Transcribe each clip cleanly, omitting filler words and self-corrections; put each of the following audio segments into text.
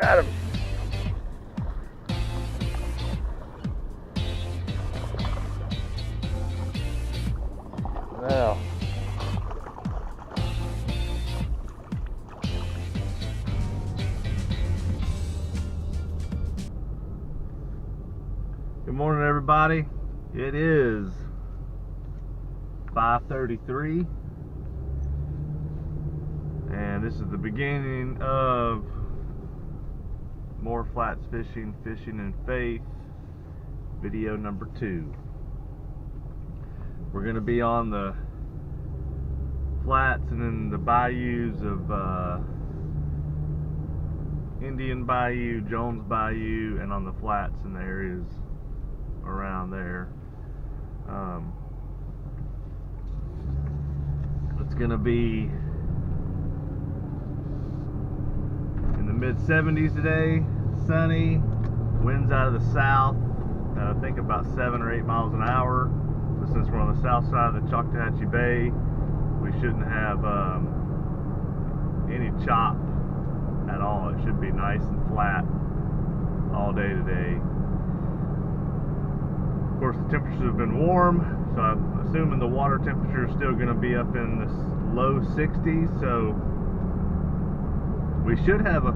Got him. Now. Good morning, everybody. It is 5:33, and this is the beginning of More Flats Fishing, Fishing in Faith, video number 2. We're going to be on the flats and in the bayous of Indian Bayou, Jones Bayou, and on the flats in the areas around there. It's going to be in the mid-70s today, sunny, winds out of the south, I think about 7 or 8 miles an hour. But since we're on the south side of the Choctawhatchee Bay, we shouldn't have any chop at all. It should be nice and flat all day today. Of course, the temperatures have been warm, so I'm assuming the water temperature is still going to be up in the low 60s, so we should have a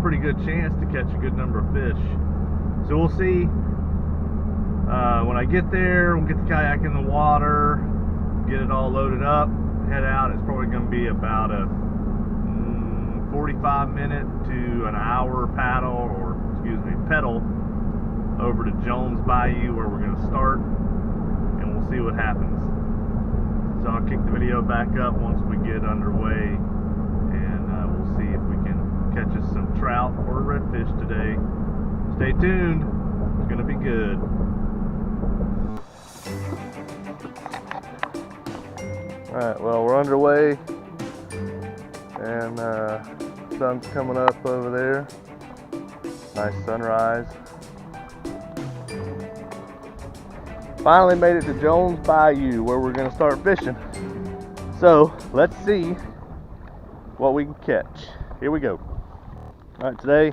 pretty good chance to catch a good number of fish. So we'll see. When I get there, we'll get the kayak in the water, get it all loaded up, head out. It's probably going to be about a 45-minute to an hour pedal over to Jones Bayou, where we're going to start, and we'll see what happens. So I'll kick the video back up once we get underway, and we'll see if we can catch us some trout or redfish today. Stay tuned. It's going to be good. Alright, well, we're underway, and sun's coming up over there. Nice sunrise. Finally made it to Jones Bayou, where we're going to start fishing. So let's see what we can catch. Here we go. Alright, today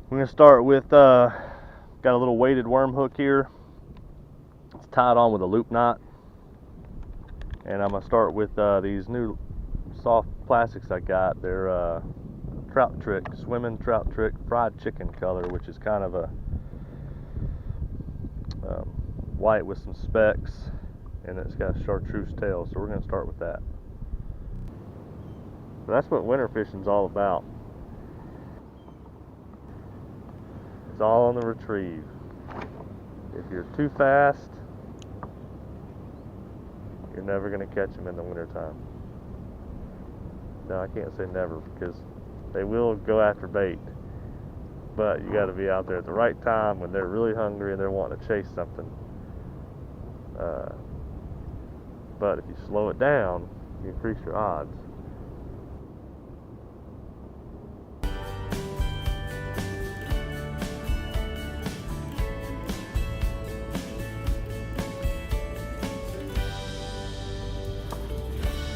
we're going to start with got a little weighted worm hook here. It's tied on with a loop knot, and I'm going to start with these new soft plastics I got. They're Trout Trick, Swimming Trout Trick fried chicken color, which is kind of a white with some specks, and it's got a chartreuse tail, so we're going to start with that. So that's what winter fishing's all about. It's all on the retrieve. If you're too fast, you're never going to catch them in the wintertime. Now, I can't say never, because they will go after bait, but you got to be out there at the right time when they're really hungry and they're wanting to chase something. But if you slow it down, you increase your odds.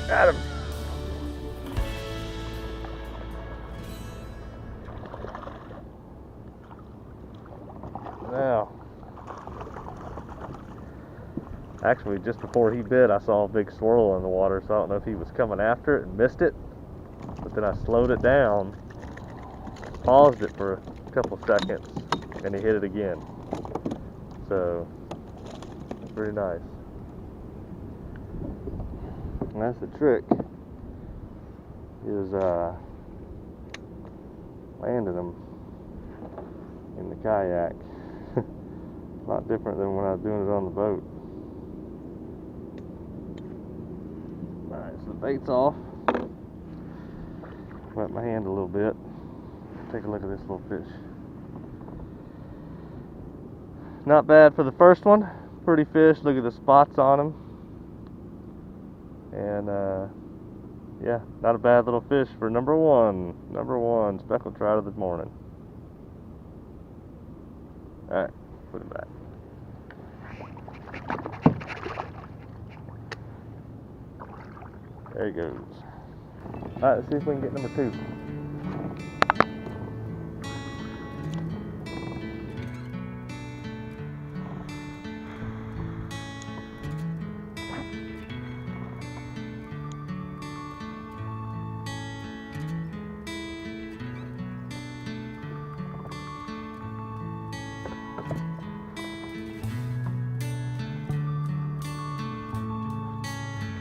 Got him. Now, actually, just before he bit, I saw a big swirl in the water, so I don't know if he was coming after it and missed it, but then I slowed it down, paused it for a couple seconds, and he hit it again. So, it's pretty nice. And that's the trick, is landing them in the kayak. A lot different than when I was doing it on the boat. Alright, so the bait's off. Wet my hand a little bit. Take a look at this little fish. Not bad for the first one. Pretty fish. Look at the spots on him. And yeah, not a bad little fish for number one speckled trout of the morning. Alright, put him back. There he goes. Alright, let's see if we can get number 2.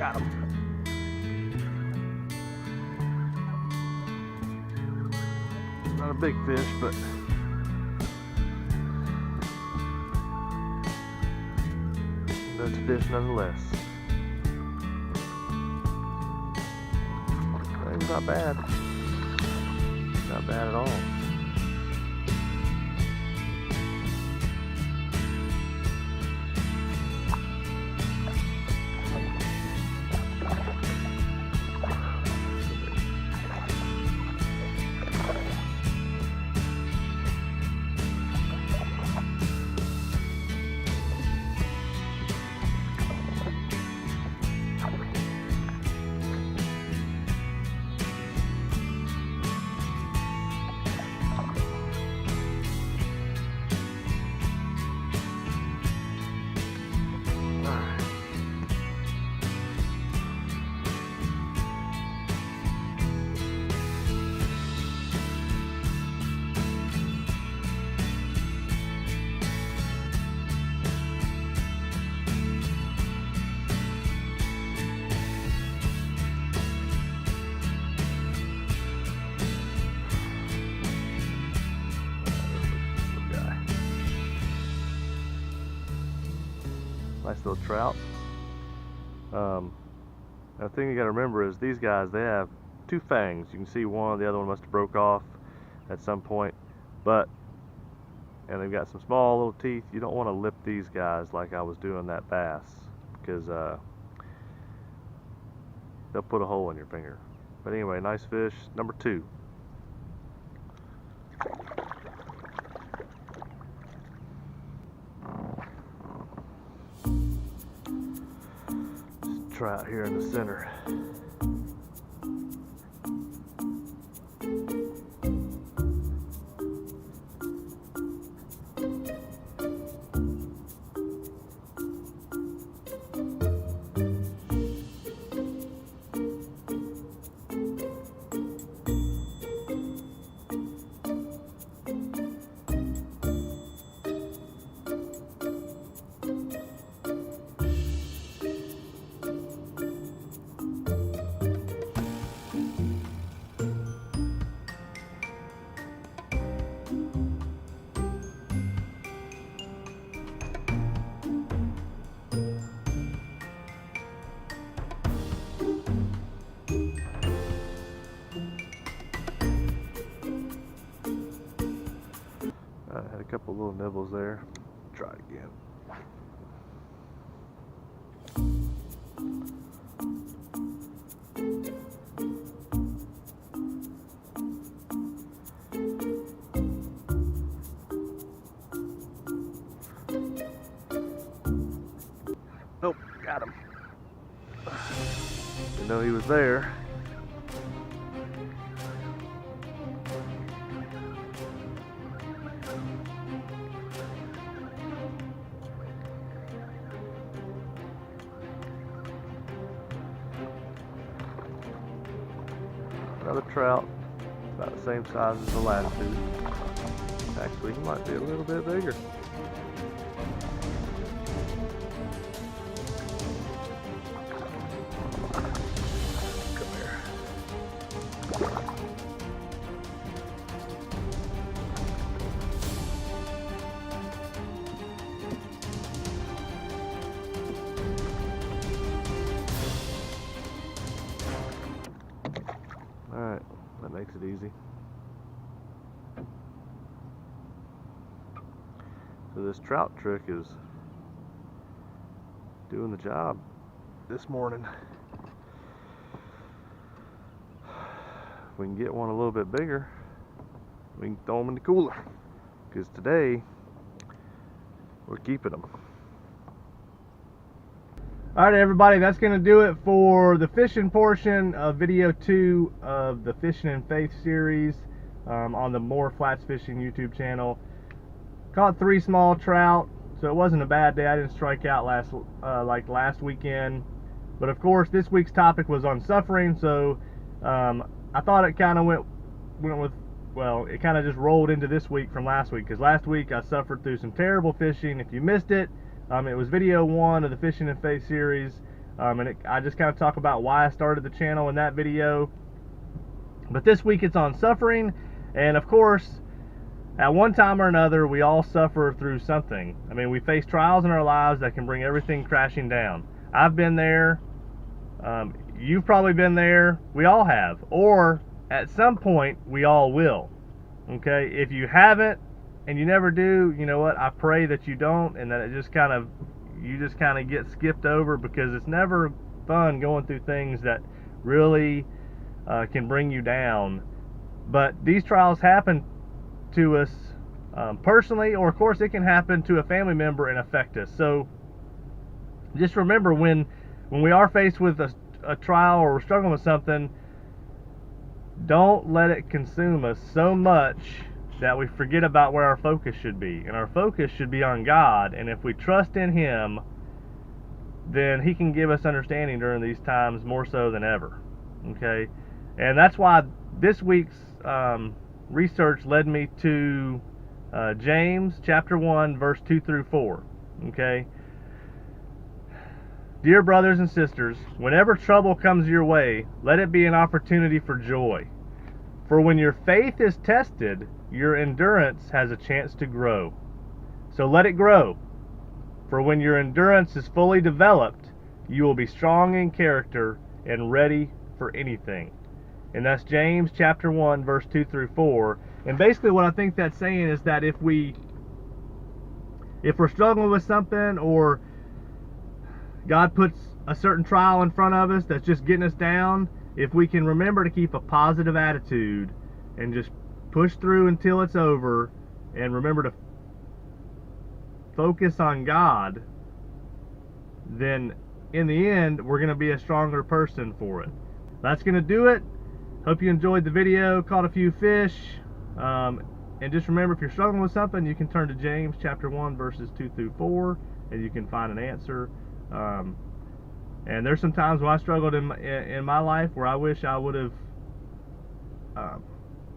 Got him. Not a big fish, but that's a fish nonetheless. It's not bad. Not bad at all. Nice little trout. The thing you got to remember is these guys, they have two fangs. You can see one, the other one must have broke off at some point, and they've got some small little teeth. You don't want to lip these guys like I was doing that bass, because they'll put a hole in your finger. But anyway, nice fish, number 2. Trout here in the center. I had a couple little nibbles there. Try it again. Nope, got him. Didn't know he was there. Another trout, about the same size as the last two. Actually, he might be a little bit bigger. Come here. Alright, that makes it easy. So this trout trick is doing the job this morning. If we can get one a little bit bigger, we can throw them in the cooler. Because today, we're keeping them. Alright everybody, that's going to do it for the fishing portion of video 2 of the Fishing and Faith series on the More Flats Fishing YouTube channel. Caught 3 small trout, so it wasn't a bad day. I didn't strike out last weekend. But of course, this week's topic was on suffering, so I thought it kind of went with, well, it kind of just rolled into this week from last week, because last week I suffered through some terrible fishing. If you missed it, it was video 1 of the Fishing and Faith series. I just kind of talk about why I started the channel in that video. But this week it's on suffering, and of course, at one time or another, we all suffer through something. I mean, we face trials in our lives that can bring everything crashing down. I've been there. You've probably been there. We all have. Or at some point, we all will. Okay? If you haven't and you never do, you know what? I pray that you don't, and that you just kind of get skipped over, because it's never fun going through things that really can bring you down. But these trials happen to us personally, or of course it can happen to a family member and affect us. So just remember, when we are faced with a trial or we're struggling with something, don't let it consume us so much that we forget about where our focus should be. And our focus should be on God, and if we trust in Him, then He can give us understanding during these times more so than ever. Okay? And that's why this week's research led me to James chapter 1 verse 2 through 4. Okay? Dear brothers and sisters, whenever trouble comes your way, let it be an opportunity for joy. For when your faith is tested, your endurance has a chance to grow. So let it grow. For when your endurance is fully developed, you will be strong in character and ready for anything. And that's James chapter 1 verse 2 through 4. And basically what I think that's saying is that if we're struggling with something, or God puts a certain trial in front of us that's just getting us down, if we can remember to keep a positive attitude and just push through until it's over, and remember to focus on God, then in the end we're going to be a stronger person for it. That's going to do it. Hope you enjoyed the video, caught a few fish, and just remember, if you're struggling with something, you can turn to James chapter 1 verses 2 through 4 and you can find an answer. And there's some times when I struggled in my life where I wish I would have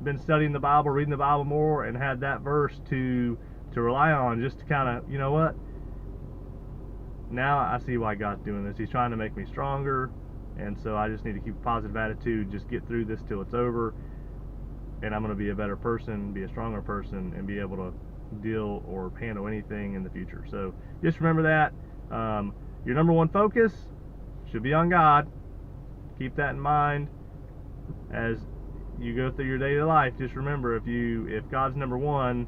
been studying the Bible, reading the Bible more, and had that verse to rely on, just to kind of, you know what, now I see why God's doing this. He's trying to make me stronger, and so I just need to keep a positive attitude, just get through this till it's over, and I'm going to be a better person, be a stronger person, and be able to deal or handle anything in the future. So just remember that. Your number one focus should be on God. Keep that in mind as you go through your daily life. Just remember, if God's number one,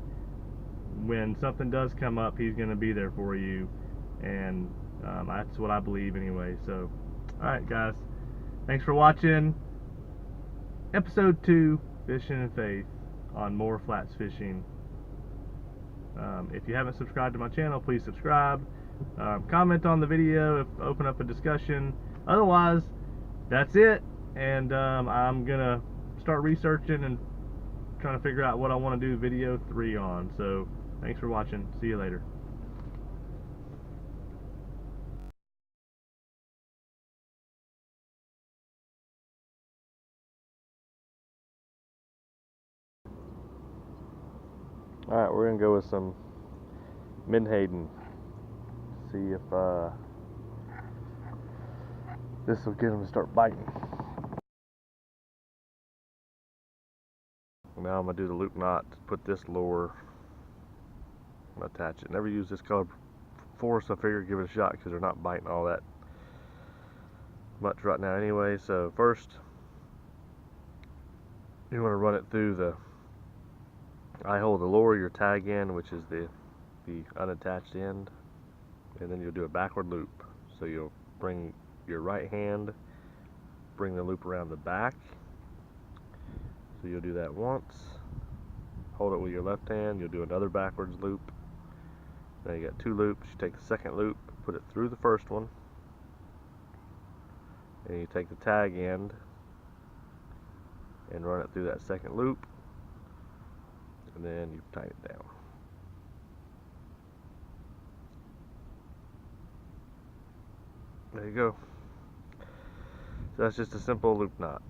when something does come up, He's going to be there for you, and that's what I believe anyway. So, alright guys, thanks for watching episode 2, Fishing in Faith, on more flats fishing. If you haven't subscribed to my channel, please subscribe. Comment on the video, open up a discussion. Otherwise, that's it, and I'm gonna start researching and trying to figure out what I want to do video 3 on. So thanks for watching. See you later. Alright, we're gonna go with some Menhaden. See if this will get them to start biting. Now I'm going to do the loop knot to put this lure, attach it. Never used this color before, so I figured give it a shot because they're not biting all that much right now anyway. So first, you want to run it through the eye hole of the lure, your tag end, which is the unattached end, and then you'll do a backward loop. So you'll bring your right hand, bring the loop around the back. So you'll do that once, hold it with your left hand, you'll do another backwards loop. Now you got 2 loops. You take the second loop, put it through the first one, and you take the tag end and run it through that second loop, and then you tighten it down. There you go. So that's just a simple loop knot.